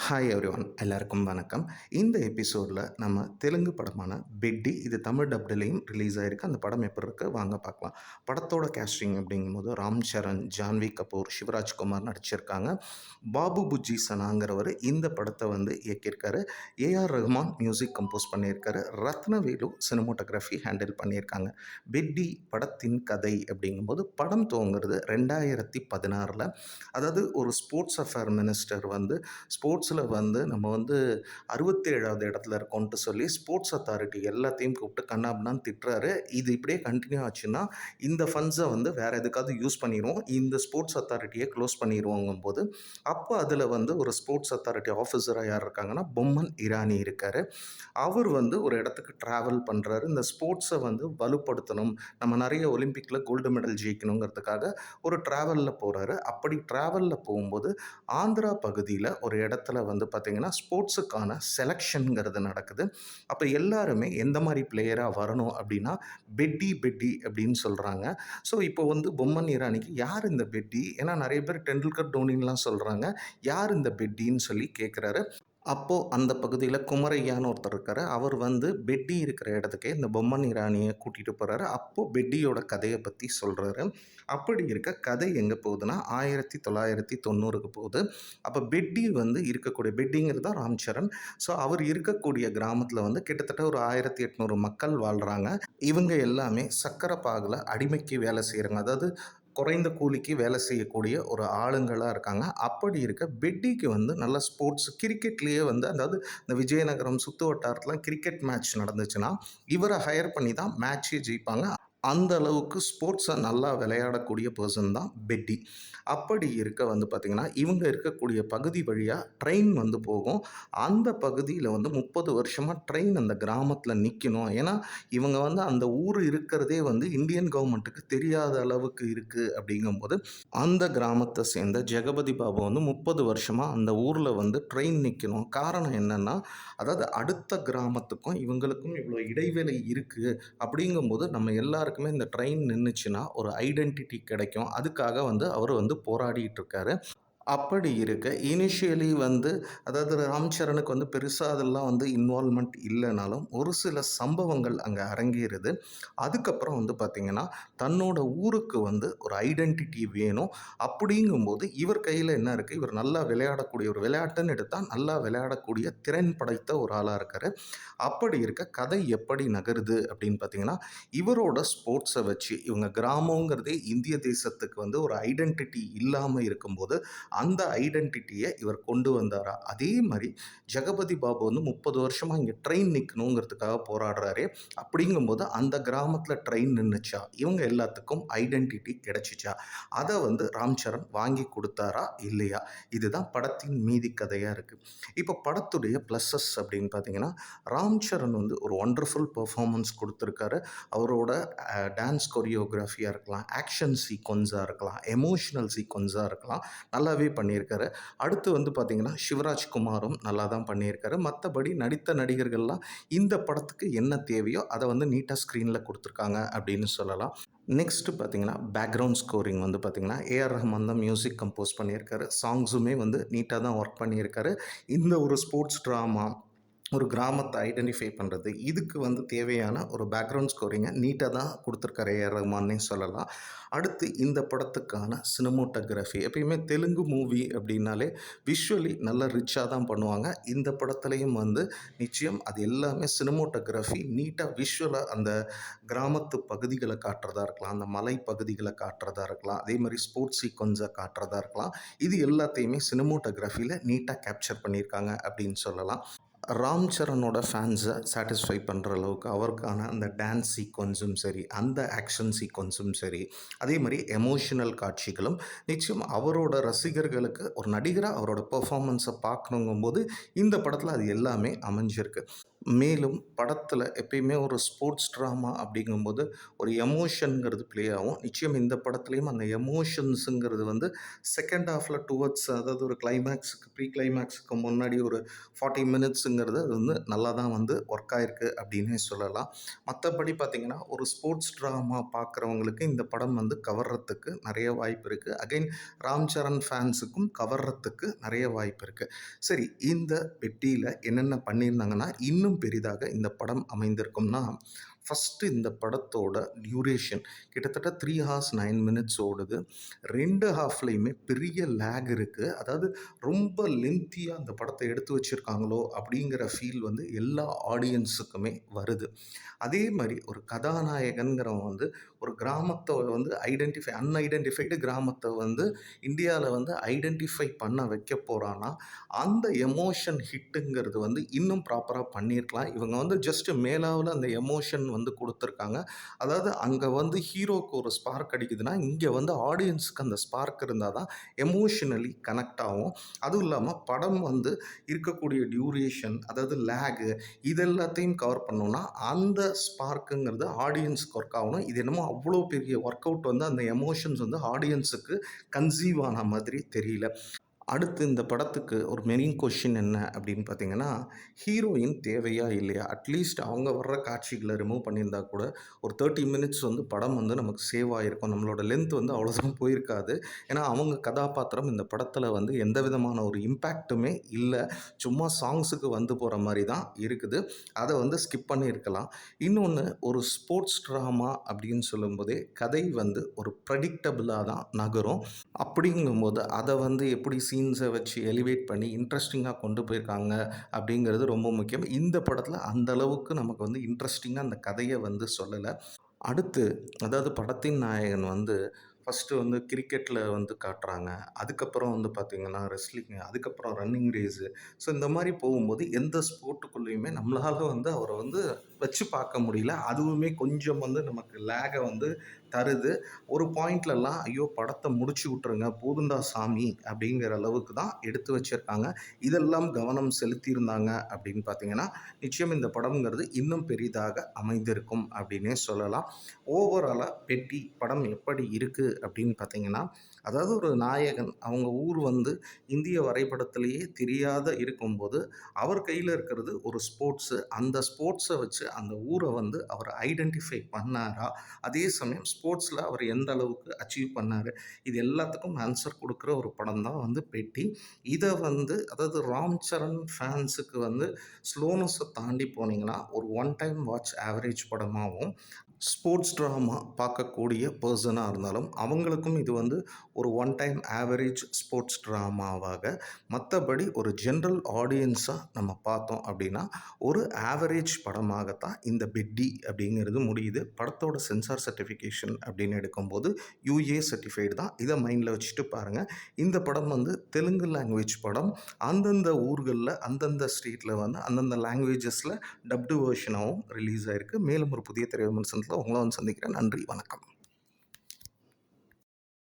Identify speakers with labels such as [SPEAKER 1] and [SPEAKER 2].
[SPEAKER 1] Hi everyone, எல்லாருக்கும் வணக்கம். இந்த எபிசோடில் நம்ம தெலுங்கு படமான பெட்டி, இது தமிழ் டப்டுலேயும் ரிலீஸ் ஆகிருக்கு. அந்த படம் எப்படி இருக்குது வாங்க பார்க்கலாம். படத்தோட கேஸ்டிங் அப்படிங்கும்போது ராம் சரண், ஜான்வி கபூர், சிவராஜ்குமார் நடிச்சிருக்காங்க. பாபு புஜ்ஜி சனாங்கிறவர் இந்த படத்தை இயக்கியிருக்காரு. ஏஆர் ரஹ்மான் மியூசிக் கம்போஸ் பண்ணியிருக்காரு. ரத்னவேலு சினிமோட்டோகிராஃபி ஹேண்டில் பண்ணியிருக்காங்க. பெட்டி படத்தின் கதை அப்படிங்கும்போது படம் துவங்குறது 2016. அதாவது ஒரு ஸ்போர்ட்ஸ் அஃபேர் மினிஸ்டர் ஸ்போர்ட்ஸில் நம்ம 67வது இடத்துல இருக்கோன்ட்டு சொல்லி ஸ்போர்ட்ஸ் அத்தாரிட்டி எல்லாத்தையும் கூப்பிட்டு கண்ணாபின்னான்னு திட்டுறாரு. இது இப்படியே கண்டினியூ ஆச்சுன்னா இந்த ஃபண்ட்ஸை வேறு எதுக்காவது யூஸ் பண்ணிடுவோம், இந்த ஸ்போர்ட்ஸ் அத்தாரிட்டியை க்ளோஸ் பண்ணிடுவோங்கும் போது அப்போ அதில் ஒரு ஸ்போர்ட்ஸ் அத்தாரிட்டி ஆஃபீஸராக யார் இருக்காங்கன்னா பொம்மன் இரானி இருக்கார். அவர் ஒரு இடத்துக்கு ட்ராவல் பண்ணுறாரு. இந்த ஸ்போர்ட்ஸை வலுப்படுத்தணும், நம்ம நிறைய ஒலிம்பிக்கில் கோல்டு மெடல் ஜெயிக்கணுங்கிறதுக்காக ஒரு ட்ராவலில் போகிறாரு. அப்படி ட்ராவலில் போகும்போது ஆந்திரா பகுதியில் ஒரு இடத்துல பார்த்திங்கன்னா ஸ்போர்ட்ஸுக்கான செலெக்ஷனுங்கிறது நடக்குது. அப்போ எல்லாருமே எந்த மாதிரி பிளேயராக வரணும் அப்படின்னா பெட்டி பெட்டி அப்படின்னு சொல்கிறாங்க. ஸோ இப்போ பொம்மன் இரானிக்கு யார் இந்த பெட்டி, ஏன்னா நிறைய பேர் டெண்டுல்கர் தோனின்லாம் சொல்கிறாங்க, யார் இந்த பெட்டின்னு சொல்லி கேட்குறாரு. அப்போது அந்த பகுதியில் குமரையான்னு ஒருத்தர் இருக்கார். அவர் பெட்டி இருக்கிற இடத்துக்கே இந்த பொம்மன் இரானியை கூட்டிகிட்டு போகிறாரு. அப்போது பெட்டியோட கதையை பற்றி சொல்கிறாரு. அப்படி இருக்க கதை எங்கே போகுதுன்னா 1990க்கு போகுது. அப்போ பெட்டி இருக்கக்கூடிய பெட்டிங்கிறது தான் ராம் சரண். ஸோ அவர் இருக்கக்கூடிய கிராமத்தில் கிட்டத்தட்ட ஒரு 1800 மக்கள் வாழ்கிறாங்க. இவங்க எல்லாமே சக்கரை பாகில் அடிமைக்கு வேலை செய்கிறாங்க. அதாவது குறைந்த கூலிக்கு வேலை செய்யக்கூடிய ஒரு ஆளுங்களாக இருக்காங்க. அப்படி இருக்க பெட்டிக்கு நல்ல ஸ்போர்ட்ஸ் கிரிக்கெட்லேயே அதாவது இந்த விஜயநகரம் சுற்று வட்டாரத்தில் கிரிக்கெட் மேட்ச் நடந்துச்சுன்னா இவரை ஹையர் பண்ணி தான் மேட்சே ஜெயிப்பாங்க. அந்த அளவுக்கு ஸ்போர்ட்ஸை நல்லா விளையாடக்கூடிய பர்சன் தான் பெட்டி. அப்படி இருக்க பார்த்திங்கன்னா இவங்க இருக்கக்கூடிய பகுதி வழியாக ட்ரெயின் போகும். அந்த பகுதியில் 30 வருஷமாக ட்ரெயின் அந்த கிராமத்தில் நிற்கணும். ஏன்னா இவங்க அந்த ஊர் இருக்கிறதே இந்தியன் கவர்மெண்ட்டுக்கு தெரியாத அளவுக்கு இருக்குது. அப்படிங்கும்போது அந்த கிராமத்தை சேர்ந்த ஜெகபதி பாபு 30 வருஷமாக அந்த ஊரில் ட்ரெயின் நிற்கணும். காரணம் என்னென்னா, அதாவது அடுத்த கிராமத்துக்கும் இவங்களுக்கும் இவ்வளோ இடைவேளை இருக்குது. அப்படிங்கும்போது நம்ம எல்லாருக்குமே இந்த ட்ரெயின் நின்றுச்சுன்னா ஒரு ஐடென்டிட்டி கிடைக்கும். அதுக்காக அவர் போராடிட்டு இருக்காரு. அப்படி இருக்க இனிஷியலி அதாவது ராம் சரணுக்கு பெருசாக அதெல்லாம் இன்வால்மெண்ட் இல்லைனாலும் ஒரு சில சம்பவங்கள் அங்கே அரங்கேறுது. அதுக்கப்புறம் பார்த்திங்கன்னா தன்னோட ஊருக்கு ஒரு ஐடென்டிட்டி வேணும். அப்படிங்கும்போது இவர் கையில் என்ன இருக்குது, இவர் நல்லா விளையாடக்கூடிய ஒரு விளையாட்டுன்னு எடுத்தால் நல்லா விளையாடக்கூடிய திறன் படைத்த ஒரு ஆளாக இருக்கார். அப்படி இருக்க கதை எப்படி நகருது அப்படின்னு பார்த்திங்கன்னா, இவரோட ஸ்போர்ட்ஸை வச்சு இவங்க கிராமங்கிறதே இந்திய தேசத்துக்கு ஒரு ஐடென்டிட்டி இல்லாமல் இருக்கும்போது அந்த ஐடென்டிட்டியை இவர் கொண்டு வந்தாரா. அதே மாதிரி ஜெகபதி பாபு 30 வருஷமாக இங்கே ட்ரெயின் நிற்கணுங்கிறதுக்காக போராடுறாரு. அப்படிங்கும்போது அந்த கிராமத்தில் ட்ரெயின் நின்றுச்சா, இவங்க எல்லாத்துக்கும் ஐடென்டிட்டி கிடைச்சிச்சா, அதை ராம் சரண் வாங்கி கொடுத்தாரா இல்லையா, இதுதான் படத்தின் மீதி கதையாக இருக்குது. இப்போ படத்துடைய ப்ளஸ்ஸஸ் அப்படின்னு பார்த்தீங்கன்னா, ராம் சரண் ஒரு ஒண்டர்ஃபுல் பெர்ஃபார்மன்ஸ் கொடுத்துருக்காரு. அவரோட டான்ஸ் கொரியோகிராஃபியாக இருக்கலாம், ஆக்ஷன் சீக்வன்ஸாக இருக்கலாம், எமோஷ்னல் சீக்வன்ஸாக இருக்கலாம், நல்லாவே பண்ணியிருக்காரு. அடுத்து பார்த்திங்கன்னா சிவராஜ்குமாரும் நல்லா தான் பண்ணியிருக்காரு. மற்றபடி நடித்த நடிகர்கள்லாம் இந்த படத்துக்கு என்ன தேவையோ அதை நீட்டாக ஸ்க்ரீனில் கொடுத்துருக்காங்க அப்படின்னு சொல்லலாம். நெக்ஸ்ட்டு பார்த்திங்கன்னா பேக்ரவுண்ட் ஸ்கோரிங் பார்த்திங்கன்னா ஏஆர் ரஹ்மான் தான் மியூசிக் கம்போஸ் பண்ணியிருக்காரு. சாங்ஸுமே நீட்டாக தான் ஒர்க் பண்ணியிருக்காரு. இந்த ஒரு ஸ்போர்ட்ஸ் ட்ராமா, ஒரு கிராமத்தை ஐடென்டிஃபை பண்ணுறது, இதுக்கு தேவையான ஒரு பேக்ரவுண்ட் ஸ்கோரிங்கை நீட்டாக தான் கொடுத்துருக்காரு ஏஆர் ரஹ்மான்னே சொல்லலாம். அடுத்து இந்த படத்துக்கான சினிமோட்டோகிராஃபி, எப்பயுமே தெலுங்கு மூவி அப்படின்னாலே விஷுவலி நல்லா ரிச்சாக தான் பண்ணுவாங்க. இந்த படத்துலையும் நிச்சயம் அது எல்லாமே சினிமோட்டோகிராஃபி நீட்டாக விஷுவலாக அந்த கிராமத்து பகுதிகளை காட்டுறதா இருக்கலாம், அந்த மலை பகுதிகளை காட்டுறதா இருக்கலாம், அதே மாதிரி ஸ்போர்ட்ஸ் சீக்வன்ஸை காட்டுறதா இருக்கலாம், இது எல்லாத்தையுமே சினிமோட்டோகிராஃபியில் நீட்டாக கேப்சர் பண்ணியிருக்காங்க அப்படின்னு சொல்லலாம். ராம் சரணோட ஃபேன்ஸை சாட்டிஸ்ஃபை பண்ணுற அளவுக்கு அவருக்கான அந்த டான்ஸ் சீக்வன்ஸும் சரி, அந்த ஆக்ஷன் சீக்வன்ஸும் சரி, அதே மாதிரி எமோஷனல் காட்சிகளும் நிச்சயம் அவரோட ரசிகர்களுக்கு ஒரு நடிகராக அவரோட பெர்ஃபார்மன்ஸை பார்க்கணுங்கும்போது இந்த படத்தில் அது எல்லாமே அமைஞ்சிருக்கு. மேலும் படத்தில எப்பயுமே ஒரு ஸ்போர்ட்ஸ் ட்ராமா அப்படிங்கும்போது ஒரு எமோஷன்ங்கிறது ப்ளே ஆகும். நிச்சயம் இந்த படத்துலயும் அந்த எமோஷன்ஸுங்கிறது வந்து செகண்ட் ஹாஃப்ல டுவர்ட்ஸ் அதாவது ஒரு கிளைமேக்ஸுக்கு ப்ரீ கிளைமேக்ஸுக்கு முன்னாடி ஒரு 40 மினிட்ஸுங்கிறது அது வந்து நல்லா தான் வந்து ஒர்க் ஆயிருக்கு அப்படின்னே சொல்லலாம். மத்தபடி பார்த்தீங்கன்னா, ஒரு ஸ்போர்ட்ஸ் ட்ராமா பார்க்குறவங்களுக்கு இந்த படம் வந்து கவர்றதுக்கு நெறைய வாய்ப்பு இருக்கு. அகைன் ராம் சரண் ஃபேன்ஸுக்கும் கவர்றதுக்கு நெறைய வாய்ப்பு இருக்கு. சரி, இந்த பெட்டியில என்னென்ன பண்ணியிருந்தாங்கன்னா, இன்னும் பெரிதாக இந்த படம் அமைந்திருக்கும்னா, ஃபர்ஸ்ட்டு இந்த படத்தோட டியூரேஷன் கிட்டத்தட்ட 3 ஹார்ஸ் 9 மினிட்ஸ் ஓடுது. 2 ஹாஃப்லயுமே பெரிய லேக் இருக்கு. அதாவது ரொம்ப லென்த்தியா அந்த படத்த எடுத்து வச்சிருக்காங்களோ! அப்படிங்கிற ஃபீல் வந்து எல்லா ஆடியன்ஸுக்குமே வருது. அதே மாரி ஒரு கதாநாயகன்கிறவன் வந்து ஒரு கிராமத்த வந்து அன்ஐடென்டிஃபைடு கிராமத்த வந்து இந்தியால வந்து ஐடென்டிஃபை பண்ண வைக்க போறான்னா, அந்த எமோஷன் ஹிட்டுங்கிறது வந்து இன்னும் ப்ராப்பரா பண்ணியிருக்கலாம். இவங்க வந்து ஜஸ்ட் மேலாவுல அந்த எமோஷன் வந்து குடுத்துருக்காங்க. அதாவது அங்க வந்து ஹீரோக்கு ஒரு ஸ்பார்க் அடிக்குதுன்னா, இங்க வந்து ஆடியன்ஸ்க்கு அந்த ஸ்பார்க் இருந்தா தான் எமோஷனலி கனெக்ட் ஆகும். அதுவும் இல்லாம படம் வந்து இருக்கக்கூடிய டியூரேஷன், அதாவது லேகு இது எல்லாத்தையும் கவர் பண்ணோம்னா, அந்த ஸ்பார்க்குங்கிறது ஆடியன்ஸ்க்கு ஒர்க் ஆகணும். இது என்னமோ அவ்ளோ பெரிய ஒர்க் அவுட் வந்து அந்த எமோஷன்ஸ் வந்து ஆடியன்ஸுக்கு கன்சீவ் ஆன மாதிரி தெரியல. அடுத்து இந்த படத்துக்கு ஒரு மெயின் கொஸ்டின் என்ன அப்படின்னு பார்த்தீங்கன்னா, ஹீரோயின் தேவையா? இல்லையா? அட்லீஸ்ட் அவங்க வர்ற காட்சிகள ரிமூவ் பண்ணியிருந்தா கூட, ஒரு 30 மினிட்ஸ் வந்து படம் வந்து நமக்கு சேவ் ஆயிருக்கும். நம்மளோட லென்த் வந்து அவ்வளோ தூரம் போயிருக்காது. ஏன்னா, அவங்க கதாபாத்திரம் இந்த படத்தில வந்து எந்த விதமான ஒரு இம்பேக்ட்டுமே இல்ல. சும்மா சாங்ஸுக்கு வந்து போற மாரி தான் இருக்குது. அத வந்து ஸ்கிப் பண்ணியிருக்கலாம். இன்னொன்னு ஒரு ஸ்போர்ட்ஸ் ட்ராமா அப்படின்னு சொல்லும்போதே, கதை வந்து ஒரு ப்ரெடிக்டபிளா தான் நகரும். அப்படிங்கும்போது, அத வந்து எப்படி சீன்ஸ வச்சு எலிவேட் பண்ணி இன்ட்ரஸ்டிங்கா கொண்டு போயிருக்காங்க அப்படிங்கிறது ரொம்ப முக்கியம். இந்த படத்தில அந்த அளவுக்கு நமக்கு வந்து இன்ட்ரஸ்டிங்கா அந்த கதைய வந்து சொல்லல. அடுத்து அதாவது படத்தின் நாயகன் வந்து ஃபர்ஸ்ட்டு வந்து கிரிக்கெட்ல வந்து காட்டுறாங்க. அதுக்கப்புறம் வந்து பார்த்தீங்கன்னா, ரெஸ்லிங்கு, அதுக்கப்புறம் ரன்னிங் ரேஸு. ஸோ இந்த மாரி போகும்போது எந்த ஸ்போர்ட்டுக்குள்ளேயுமே நம்மளால வந்து அவர வந்து வச்சு பார்க்க முடியல. அதுவுமே கொஞ்சம் வந்து நமக்கு லேக வந்து தருது. ஒரு பாயிண்ட்லலாம் ஐயோ! படத்த முடிச்சு விட்டுருங்க, போதும்டா சாமி அப்படிங்கிற அளவுக்கு தான் எடுத்து வச்சிருக்காங்க. இதெல்லாம் கவனம் செலுத்தியிருந்தாங்க அப்படின்னு பார்த்தீங்கன்னா, நிச்சயம் இந்த படம்ங்கிறது இன்னும் பெரிதாக அமைந்திருக்கும் அப்படின்னே சொல்லலாம். ஓவராலா பெட்டி படம் எப்படி இருக்கு அப்படின்னு பார்த்தீங்கன்னா, அதாவது ஒரு நாயகன் அவங்க ஊர் வந்து இந்திய வரைபடத்திலேயே தெரியாத இருக்கும்போது, அவர் கையில இருக்கிறது ஒரு ஸ்போர்ட்ஸு. அந்த ஸ்போர்ட்ஸ வச்சு அந்த ஊர வந்து அவர் ஐடென்டிஃபை பண்ணாரா? அதே சமயம் ஸ்போர்ட்ஸ்ல அவர் எந்த அளவுக்கு அச்சீவ் பண்ணாரு? இது எல்லாத்துக்கும் ஆன்சர் குடுக்குற ஒரு படம் தான் வந்து பெட்டி. இத வந்து அதாவது ராம் சரண் ஃபேன்ஸுக்கு வந்து ஸ்லோனஸ தாண்டி போனீங்கன்னா, ஒரு ஒன் டைம் வாட்ச் ஆவரேஜ் படமாவும், ஸ்போர்ட்ஸ் ட்ராமா பார்க்கக்கூடிய பெர்சனா இருந்தாலும், அவங்களுக்கும் இது வந்து ஒரு ஒன் டைம் ஆவரேஜ் ஸ்போர்ட்ஸ் ட்ராமாவாக, மத்தபடி ஒரு ஜென்ரல் ஆடியன்ஸா நம்ம பார்த்தோம் அப்படின்னா, ஒரு ஆவரேஜ் படமாகத்தான் இந்த பெட்டி அப்படிங்கிறது முடியுது. படத்தோட சென்சார் சர்டிஃபிகேஷன் அப்படின்னு எடுக்கும்போது, யுஏ சர்டிஃபைடு தான். இத மைண்ட்ல வச்சுட்டு பாருங்க. இந்த படம் வந்து தெலுங்கு லாங்குவேஜ் படம். அந்தந்த ஊர்கள்ல, அந்தந்த ஸ்டேட்ல வந்து அந்தந்த லாங்குவேஜஸ்ல டப்டு வெர்ஷனாவும் ரிலீஸ் ஆயிருக்கு. மேலும் ஒரு புதிய திரை விமர்சனத்தில உங்கள வந்து சந்திக்கிறேன். நன்றி, வணக்கம்.